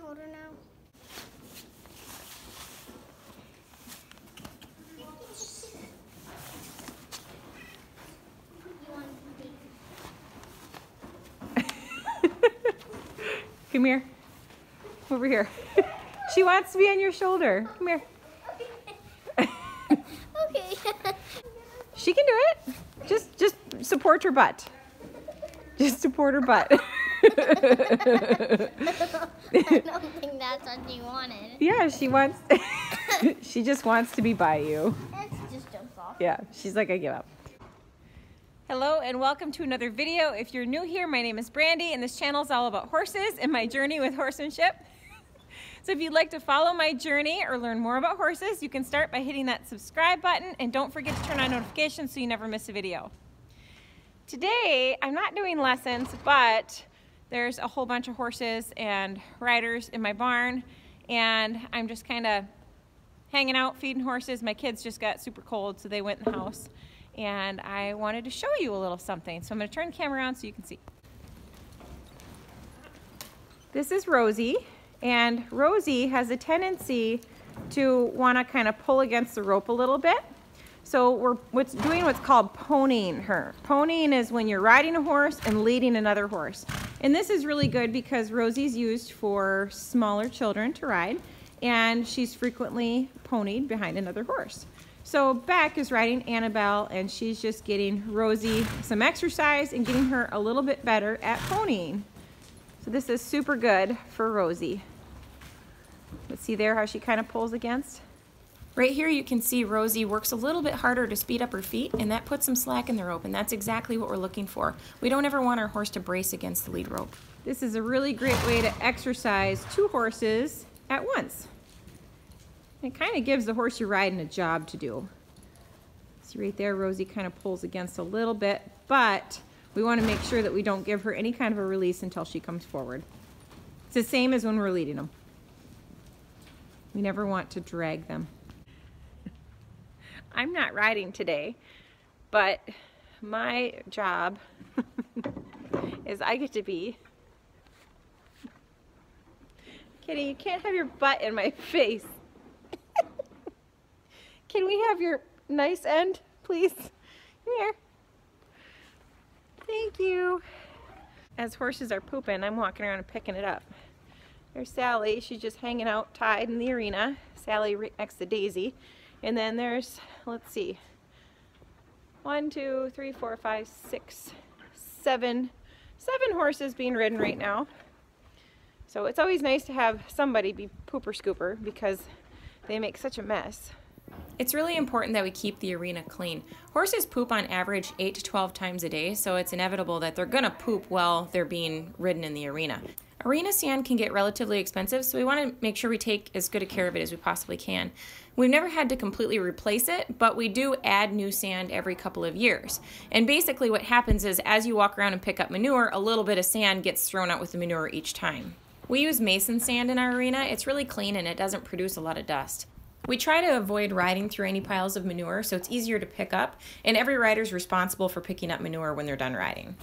hold her now? Come here. Over here. She wants to be on your shoulder. Come here. Okay. She can do it. Just support her butt. Just support her butt. I don't think that's what she wanted. Yeah, she wants. She just wants to be by you. That's just jumps off. Yeah, she's like, I give up. Hello and welcome to another video. If you're new here, my name is Brandi and this channel is all about horses and my journey with horsemanship. So if you'd like to follow my journey or learn more about horses, you can start by hitting that subscribe button and don't forget to turn on notifications so you never miss a video. Today, I'm not doing lessons, but there's a whole bunch of horses and riders in my barn and I'm just kind of hanging out, feeding horses. My kids just got super cold, so they went in the house. And I wanted to show you a little something. So I'm going to turn the camera on so you can see. This is Rosie, and Rosie has a tendency to want to kind of pull against the rope a little bit. So we're doing what's called ponying her. Ponying is when you're riding a horse and leading another horse. And this is really good because Rosie's used for smaller children to ride, and she's frequently ponied behind another horse. So Beck is riding Annabelle and she's just getting Rosie some exercise and getting her a little bit better at ponying. So this is super good for Rosie. Let's see there how she kind of pulls against. Right here you can see Rosie works a little bit harder to speed up her feet, and that puts some slack in the rope, and that's exactly what we're looking for. We don't ever want our horse to brace against the lead rope. This is a really great way to exercise two horses at once. It kind of gives the horse you're riding a job to do. See right there, Rosie kind of pulls against a little bit, but we want to make sure that we don't give her any kind of a release until she comes forward. It's the same as when we're leading them. We never want to drag them. I'm not riding today, but my job is I get to be... Kitty, you can't have your butt in my face. Can we have your nice end, please? Come here. Thank you. As horses are pooping, I'm walking around and picking it up. There's Sally. She's just hanging out tied in the arena. Sally right next to Daisy. And then there's, let's see, 1, 2, 3, 4, 5, 6, 7 horses being ridden right now. So it's always nice to have somebody be pooper scooper because they make such a mess. It's really important that we keep the arena clean. Horses poop on average 8 to 12 times a day, so it's inevitable that they're gonna poop while they're being ridden in the arena. Arena sand can get relatively expensive, so we want to make sure we take as good a care of it as we possibly can. We've never had to completely replace it, but we do add new sand every couple of years. And basically what happens is as you walk around and pick up manure, a little bit of sand gets thrown out with the manure each time. We use mason sand in our arena. It's really clean and it doesn't produce a lot of dust. We try to avoid riding through any piles of manure so it's easier to pick up, and every rider's responsible for picking up manure when they're done riding.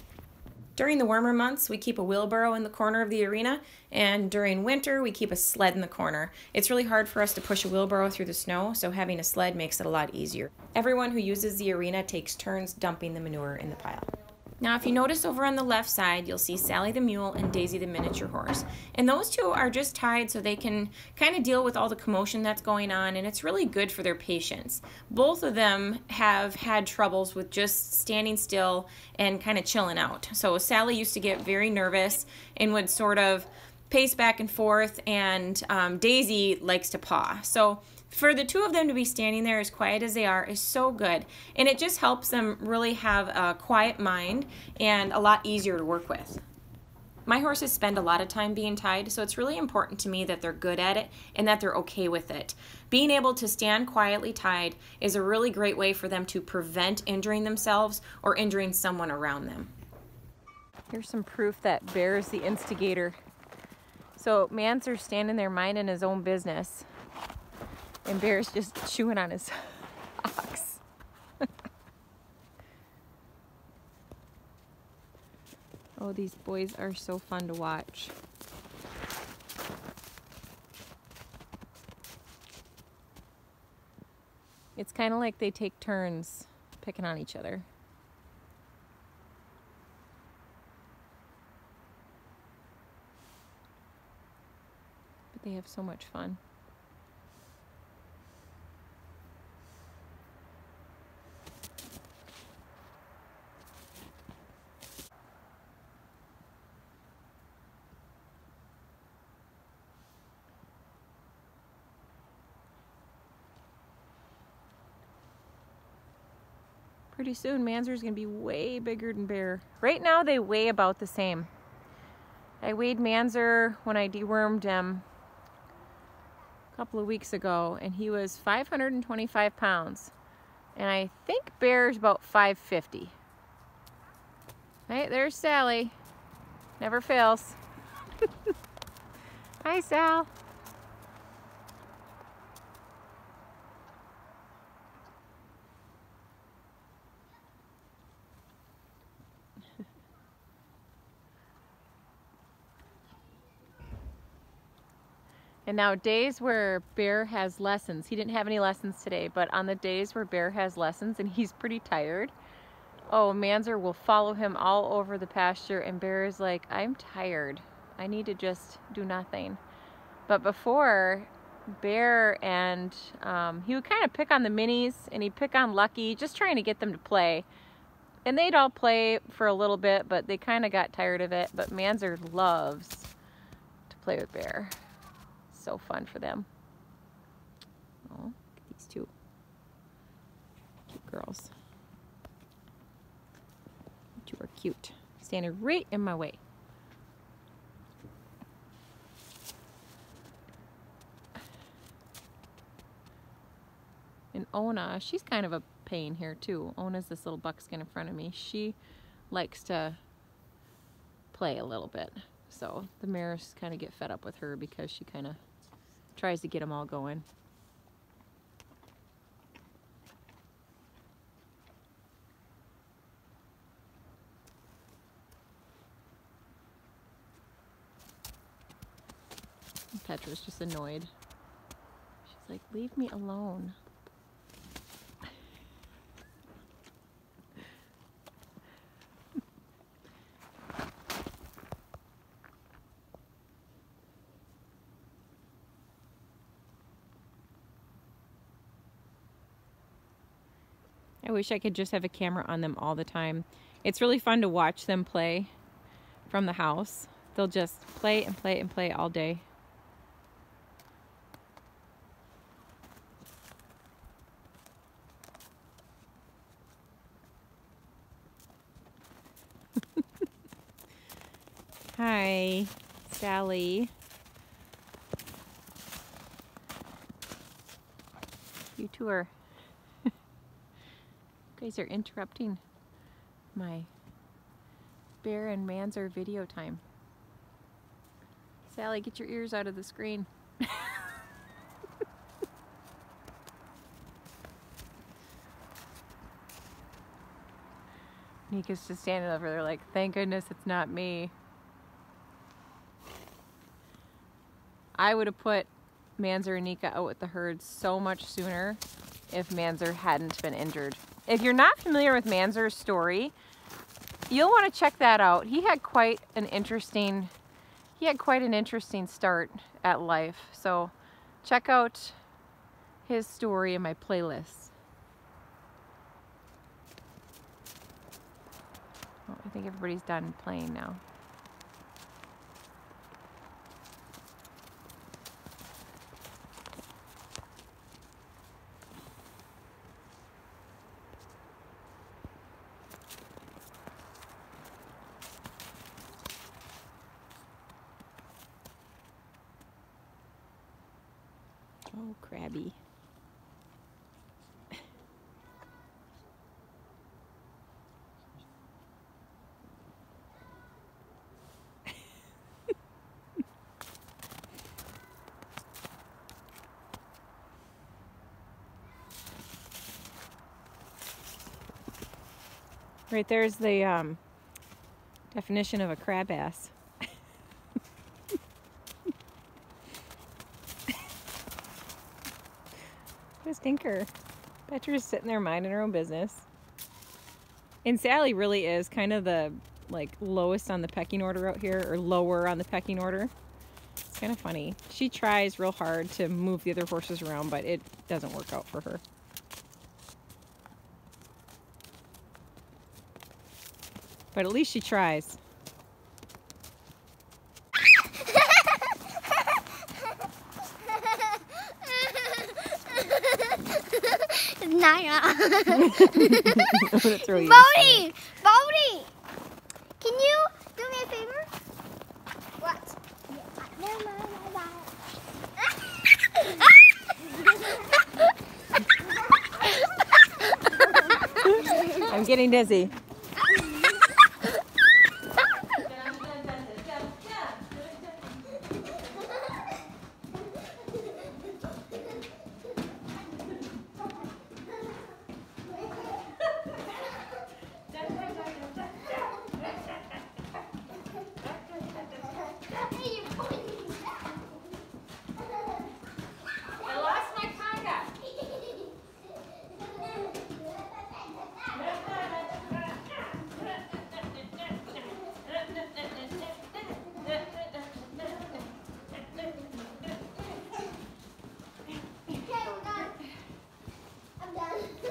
During the warmer months, we keep a wheelbarrow in the corner of the arena, and during winter, we keep a sled in the corner. It's really hard for us to push a wheelbarrow through the snow, so having a sled makes it a lot easier. Everyone who uses the arena takes turns dumping the manure in the pile. Now, if you notice over on the left side, you'll see Sally the mule and Daisy the miniature horse. And those two are just tied so they can kind of deal with all the commotion that's going on, and it's really good for their patience. Both of them have had troubles with just standing still and kind of chilling out. So Sally used to get very nervous and would sort of pace back and forth, and Daisy likes to paw. So for the two of them to be standing there as quiet as they are is so good, and it just helps them really have a quiet mind and a lot easier to work with. My horses spend a lot of time being tied, so it's really important to me that they're good at it and that they're okay with it. Being able to stand quietly tied is a really great way for them to prevent injuring themselves or injuring someone around them. Here's some proof that Bear is the instigator. So Manser's standing there minding his own business, and Bear's just chewing on his ox. Oh, these boys are so fun to watch. It's kind of like they take turns picking on each other. But they have so much fun. Pretty soon, Manzer's gonna be way bigger than Bear. Right now, they weigh about the same. I weighed Manzer when I dewormed him a couple of weeks ago, and he was 525 pounds. And I think Bear's about 550. Right, there's Sally. Never fails. Hi, Sal. And now days where Bear has lessons, he didn't have any lessons today, but on the days where Bear has lessons and he's pretty tired, oh, Manzer will follow him all over the pasture, and Bear is like, I'm tired. I need to just do nothing. But before, Bear and he would kind of pick on the minis, and he'd pick on Lucky, just trying to get them to play. And they'd all play for a little bit, but they kind of got tired of it. But Manzer loves to play with Bear. So fun for them. Oh, look at these two cute girls. You two are cute. Standing right in my way. And Ona, she's kind of a pain here too. Ona's this little buckskin in front of me. She likes to play a little bit. So the mares kind of get fed up with her because she kind of tries to get them all going. And Petra's just annoyed. She's like, leave me alone. I wish I could just have a camera on them all the time. It's really fun to watch them play from the house. They'll just play and play and play all day. Hi, Sally. You two are... You guys are interrupting my Bear and Manzer video time. Sally, get your ears out of the screen. Nika's just standing over there like, thank goodness it's not me. I would have put Manzer and Nika out with the herd so much sooner if Manzer hadn't been injured. If you're not familiar with Manzer's story, you'll want to check that out. He had quite an interesting start at life. So check out his story in my playlist. Oh, I think everybody's done playing now. Oh, crabby. Right there's the definition of a crab ass. What a stinker. Petra's sitting there minding her own business. And Sally really is kind of the like lowest on the pecking order out here, or lower on the pecking order. It's kind of funny. She tries real hard to move the other horses around, but it doesn't work out for her. But at least she tries. Naya. Bodie! Bodie! Can you do me a favor? What? I'm getting dizzy.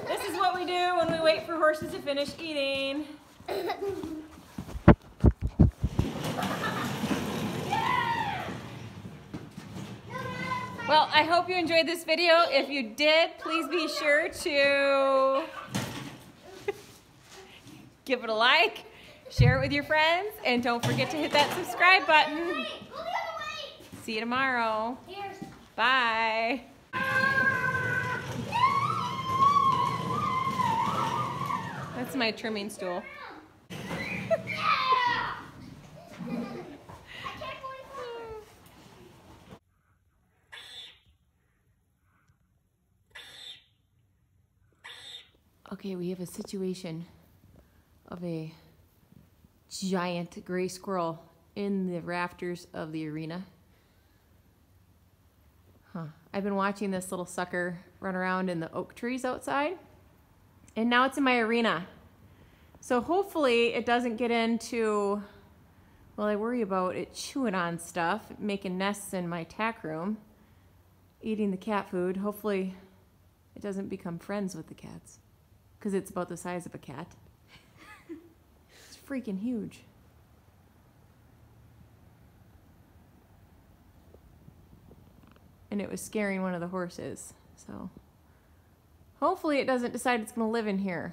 This is what we do when we wait for horses to finish eating. Well, I hope you enjoyed this video. If you did, please be sure to give it a like, share it with your friends, and don't forget to hit that subscribe button. See you tomorrow. Bye. That's my trimming stool. Okay, we have a situation of a giant gray squirrel in the rafters of the arena. I've been watching this little sucker run around in the oak trees outside, and now it's in my arena. So hopefully it doesn't get into, well, I worry about it chewing on stuff, making nests in my tack room, eating the cat food. Hopefully it doesn't become friends with the cats, because it's about the size of a cat. It's freaking huge. And it was scaring one of the horses, so hopefully it doesn't decide it's going to live in here.